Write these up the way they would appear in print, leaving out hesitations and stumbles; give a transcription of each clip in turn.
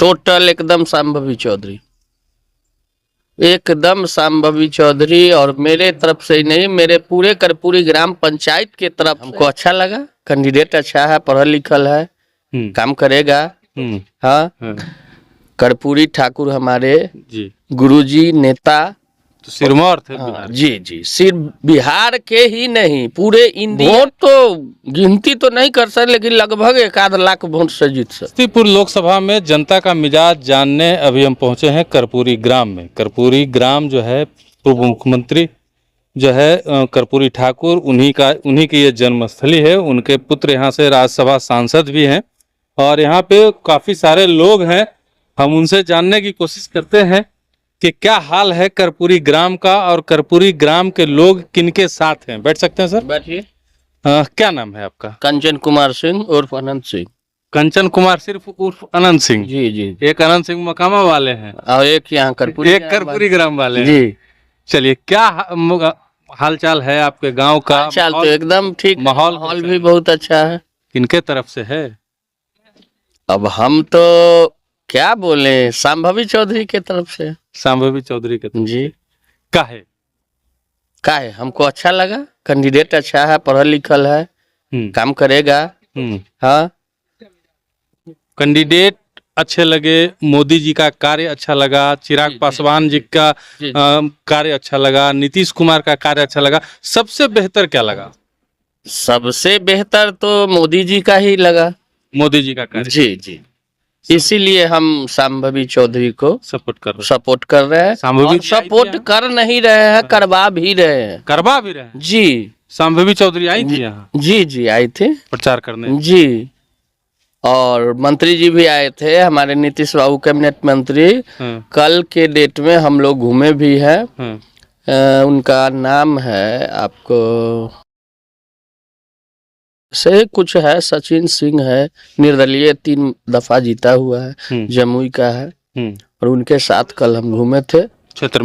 Total एकदम शांभवी चौधरी, एकदम शांभवी चौधरी। और मेरे तरफ से ही नहीं, मेरे पूरे कर्पूरी ग्राम पंचायत के तरफ हमको अच्छा लगा। कैंडिडेट अच्छा है, पढ़ा लिखल है, काम करेगा। हाँ, कर्पूरी ठाकुर हमारे गुरुजी नेता तो सिरमौर थे। जी जी, सिर्फ बिहार के ही नहीं पूरे इंडिया। वोट तो गिनती तो नहीं कर सकते, लेकिन लगभग 1 लाख वोट से जीत सकते। समस्तीपुर लोकसभा में जनता का मिजाज जानने अभी हम पहुंचे हैं कर्पूरी ग्राम में। कर्पूरी ग्राम जो है पूर्व मुख्यमंत्री जो है कर्पूरी ठाकुर, उन्हीं की ये जन्मस्थली है। उनके पुत्र यहाँ से राज्यसभा सांसद भी हैं और यहाँ पे काफी सारे लोग हैं। हम उनसे जानने की कोशिश करते हैं कि क्या हाल है कर्पूरी ग्राम का और कर्पूरी ग्राम के लोग किनके साथ हैं। बैठ सकते हैं सर? बैठिए। क्या नाम है आपका? कंचन कुमार सिंह उर्फ अनंत सिंह। कंचन कुमार सिर्फ उर्फ अनंत सिंह? जी जी। एक अनंत सिंह मकामा वाले हैं और एक यहाँ कर्पूरी, एक कर्पूरी ग्राम वाले हैं। जी। चलिए, क्या हालचाल है आपके गांव का? हालचाल तो एकदम ठीक, माहौल भी बहुत अच्छा है। किनके तरफ से है? अब हम तो क्या बोले, शांभवी चौधरी के तरफ से। शांभवी चौधरी के तरफ जी। का है हमको अच्छा लगा। कैंडिडेट अच्छा है, पढ़ा लिखल है, काम करेगा। हाँ, कैंडिडेट अच्छे लगे, मोदी जी का कार्य अच्छा लगा, चिराग पासवान जी का कार्य अच्छा लगा, नीतीश कुमार का कार्य अच्छा लगा। सबसे बेहतर क्या लगा? सबसे बेहतर तो मोदी जी का ही लगा। मोदी जी का कार्य। जी जी, इसीलिए हम शांभवी चौधरी को सपोर्ट कर रहे हैं। सपोर्ट कर नहीं रहे हैं, करवा भी रहे हैं। जी। शांभवी चौधरी आई थी यहाँ? जी जी, आई थे प्रचार करने। जी, और मंत्री जी भी आए थे, हमारे नीतीश बाबू कैबिनेट मंत्री। कल के डेट में हम लोग घूमे भी हैं। उनका नाम है, आपको से कुछ है, सचिन सिंह है, निर्दलीय 3 दफा जीता हुआ है, जमुई का है। और उनके साथ कल हम घूमे थे, क्षेत्र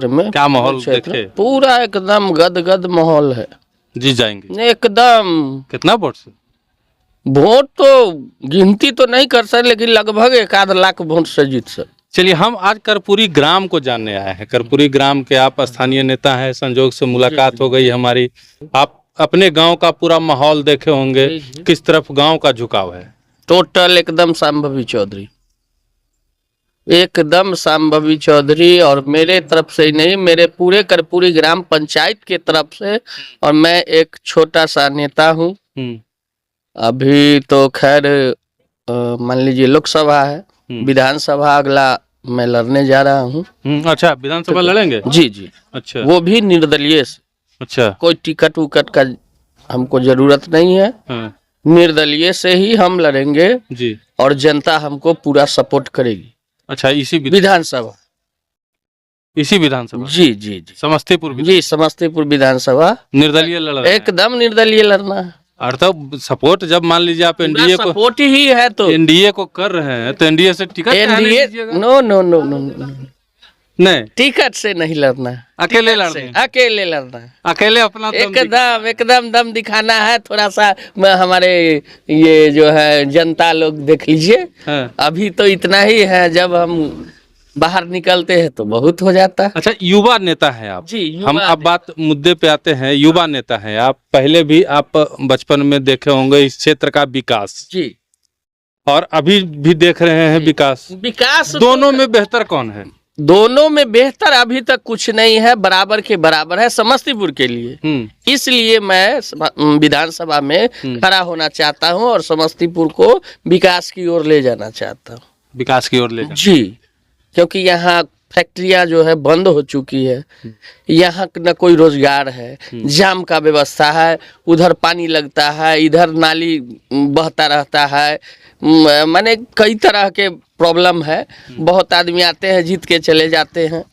में। क्या माहौल देखे? पूरा एकदम गदगद माहौल है। जी जाएंगे एकदम। कितना वोट से? वोट तो गिनती तो नहीं कर सकते, लेकिन लगभग 1 लाख वोट से जीत सकते। चलिए, हम आज कर्पूरी ग्राम को जानने आए हैं। कर्पूरी ग्राम के आप स्थानीय नेता हैं, संजोग से मुलाकात हो गई हमारी। आप अपने गांव का पूरा माहौल देखे होंगे, किस तरफ गांव का झुकाव है? टोटल एकदम शांभवी चौधरी, एकदम शांभवी चौधरी। और मेरे तरफ से ही नहीं, मेरे पूरे कर्पूरी ग्राम पंचायत के तरफ से। और मैं एक छोटा सा नेता हूँ। अभी तो खैर मान लीजिए लोकसभा है, विधानसभा अगला मैं लड़ने जा रहा हूँ। अच्छा, विधानसभा लड़ेंगे? जी जी। अच्छा, वो भी निर्दलीय से। अच्छा, कोई टिकट उकट का हमको जरूरत नहीं है। निर्दलीय से ही हम लड़ेंगे जी, और जनता हमको पूरा सपोर्ट करेगी। अच्छा, इसी विधानसभा जी जी जी, समस्तीपुर जी, समस्तीपुर विधानसभा निर्दलीय लड़, एकदम निर्दलीय लड़ना है। और तब सपोर्ट, जब मान लीजिए आप एनडीए को सपोर्ट ही है, तो एनडीए को कर रहे हैं, तो एनडीए से ticket no no no no नहीं, टिकट से नहीं लड़ना, अकेले लड़ना, अकेले अपना एकदम दम दिखाना है। थोड़ा सा हमारे ये जो है जनता लोग देख लीजिए। अभी तो इतना ही है, जब हम बाहर निकलते हैं तो बहुत हो जाता है। अच्छा, युवा नेता है आप जी? हम अब बात मुद्दे पे आते हैं। युवा नेता है आप, पहले भी आप बचपन में देखे होंगे इस क्षेत्र का विकास जी, और अभी भी देख रहे हैं विकास। दोनों में बेहतर कौन है? दोनों में बेहतर अभी तक कुछ नहीं है, बराबर के बराबर है समस्तीपुर के लिए। इसलिए मैं विधानसभा में खड़ा होना चाहता हूं और समस्तीपुर को विकास की ओर ले जाना चाहता हूं। विकास की ओर ले जाना जी, क्योंकि यहाँ फैक्ट्रियां जो है बंद हो चुकी है, यहाँ न कोई रोजगार है, जाम का व्यवस्था है, उधर पानी लगता है, इधर नाली बहता रहता है, माने कई तरह के प्रॉब्लम है। बहुत आदमी आते हैं, जीत के चले जाते हैं,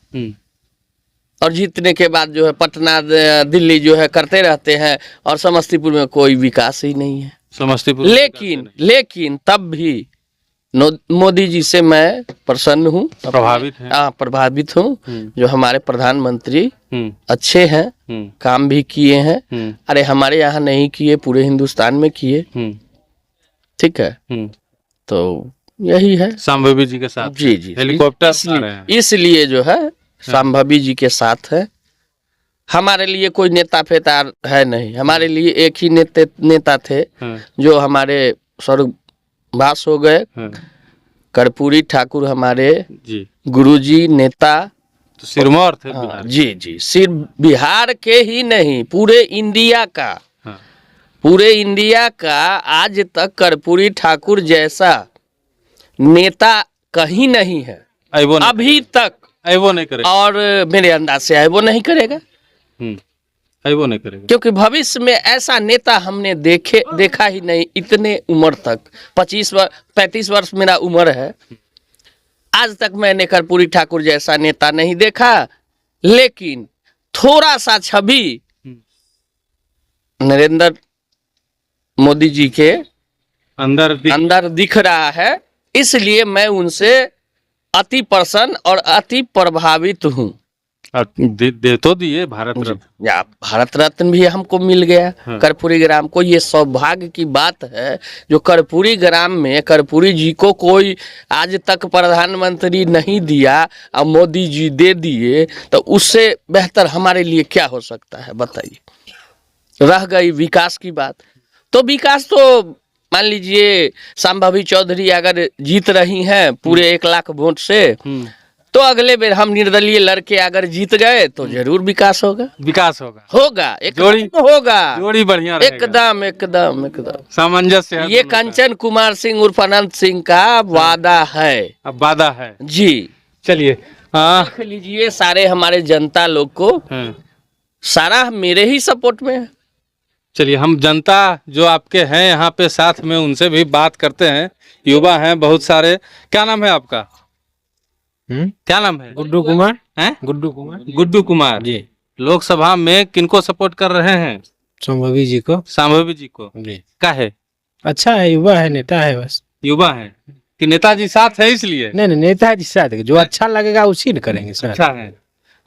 और जीतने के बाद जो है पटना दिल्ली जो है करते रहते हैं, और समस्तीपुर में कोई विकास ही नहीं है समस्तीपुर। लेकिन तब भी मोदी जी से मैं प्रसन्न हूँ, प्रभावित हूँ। जो हमारे प्रधानमंत्री अच्छे हैं, काम भी किए हैं। अरे हमारे यहाँ नहीं किए, पूरे हिंदुस्तान में किए, ठीक है। तो यही है। संभवी जी के साथ जी जी, हेलीकॉप्टर से आ रहे हैं। इसलिए जो है संभवी जी के साथ है। हमारे लिए कोई नेता फेता है नहीं, हमारे लिए एक ही नेता थे हाँ, जो हमारे स्वर्गवास हो गए। हाँ, कर्पूरी ठाकुर हमारे जी गुरुजी नेता। तो सिरमौर थे हाँ, बिहार। जी जी, सिर्फ बिहार के ही नहीं, पूरे इंडिया का, हाँ, पूरे इंडिया का आज तक कर्पूरी ठाकुर जैसा नेता कहीं नहीं है अबो नहीं अभी तक, अबो नहीं करेगा। और मेरे अंदाज से है वो नहीं करेगा, अबो नहीं करेगा। क्योंकि भविष्य में ऐसा नेता हमने देखा ही नहीं इतने उम्र तक। 35 वर्ष मेरा उम्र है, आज तक मैंने कर्पूरी ठाकुर जैसा नेता नहीं देखा। लेकिन थोड़ा सा छवि नरेंद्र मोदी जी के अंदर दिख रहा है, इसलिए मैं उनसे अति प्रसन्न और अति प्रभावित हूँ। दे तो दिए भारत रत्न। या भारत रत्न भी हमको मिल गया। हाँ। कर्पूरी ग्राम को, ये सौभाग्य की बात है जो कर्पूरी ग्राम में कर्पूरी जी को कोई आज तक प्रधानमंत्री नहीं दिया और मोदी जी दे दिए, तो उससे बेहतर हमारे लिए क्या हो सकता है बताइए। रह गई विकास की बात, तो विकास तो मान लीजिए संभवी चौधरी अगर जीत रही हैं पूरे 1 लाख वोट से, तो अगले बेर हम निर्दलीय लड़के अगर जीत गए तो जरूर विकास होगा। विकास होगा, होगा, जोड़ी होगा, जोड़ी बढ़िया रहेगा। एकदम एकदम एकदम सामंजस्य है ये दोनों का। कंचन कुमार सिंह उर्फ अनंत सिंह का वादा है। अब वादा है जी, चलिए। देख लीजिए सारे हमारे जनता लोग को, सारा मेरे ही सपोर्ट में है। चलिए, हम जनता जो आपके हैं यहाँ पे साथ में उनसे भी बात करते हैं। युवा हैं बहुत सारे। क्या नाम है आपका? क्या नाम है? गुड्डू कुमार। हैं? गुड्डू कुमार गुड्डू कुमार जी। लोकसभा में किनको सपोर्ट कर रहे हैं? संभवी जी को। संभवी जी को। जी, क्या है? अच्छा है, युवा है, नेता है बस। युवा है कि नेताजी साथ है इसलिए? नहीं नहीं, नेता जी साथ जो अच्छा लगेगा उसी ने करेंगे सर। अच्छा है।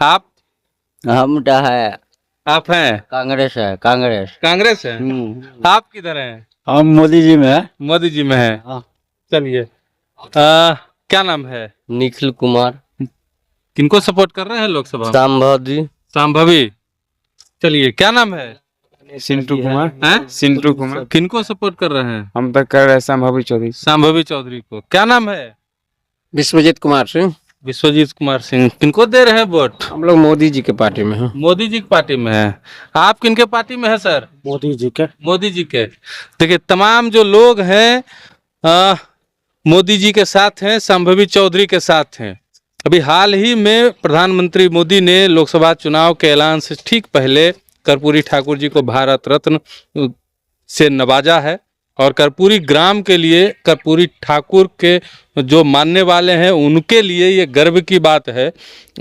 आप हम तो है आप हैं कांग्रेस है, कांग्रेस। कांग्रेस है। आप किधर हैं? हम मोदी जी में है। मोदी जी में है। हाँ। चलिए, क्या नाम है? निखिल कुमार। किनको सपोर्ट कर रहे हैं लोकसभा में? संभवी। संभवी। चलिए, क्या नाम है? सिंटू कुमार। हैं? सिंटू कुमार। किनको सपोर्ट कर रहे हैं? हम तक कर रहे हैं संभवी चौधरी। संभवी चौधरी को। क्या नाम है? विश्वजीत कुमार सिंह। विश्वजीत कुमार सिंह। किनको दे रहे हैं वोट? हम लोग मोदी जी के पार्टी में हैं। मोदी जी की पार्टी में है। आप किनके पार्टी में है सर? मोदी जी के। मोदी जी के। देखिए, तमाम जो लोग हैं मोदी जी के साथ हैं, संभवी चौधरी के साथ हैं। अभी हाल ही में प्रधानमंत्री मोदी ने लोकसभा चुनाव के ऐलान से ठीक पहले कर्पूरी ठाकुर जी को भारत रत्न से नवाजा है, और कर्पूरी ग्राम के लिए कर्पूरी ठाकुर के जो मानने वाले हैं उनके लिए ये गर्व की बात है।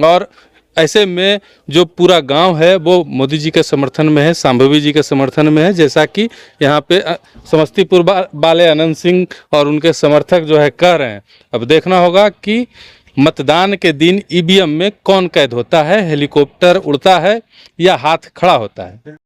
और ऐसे में जो पूरा गांव है वो मोदी जी के समर्थन में है, संभवी जी के समर्थन में है, जैसा कि यहाँ पे समस्तीपुर वाले अनंत सिंह और उनके समर्थक जो है कह रहे हैं। अब देखना होगा कि मतदान के दिन ईवीएम में कौन कैद होता है, हेलीकॉप्टर उड़ता है या हाथ खड़ा होता है।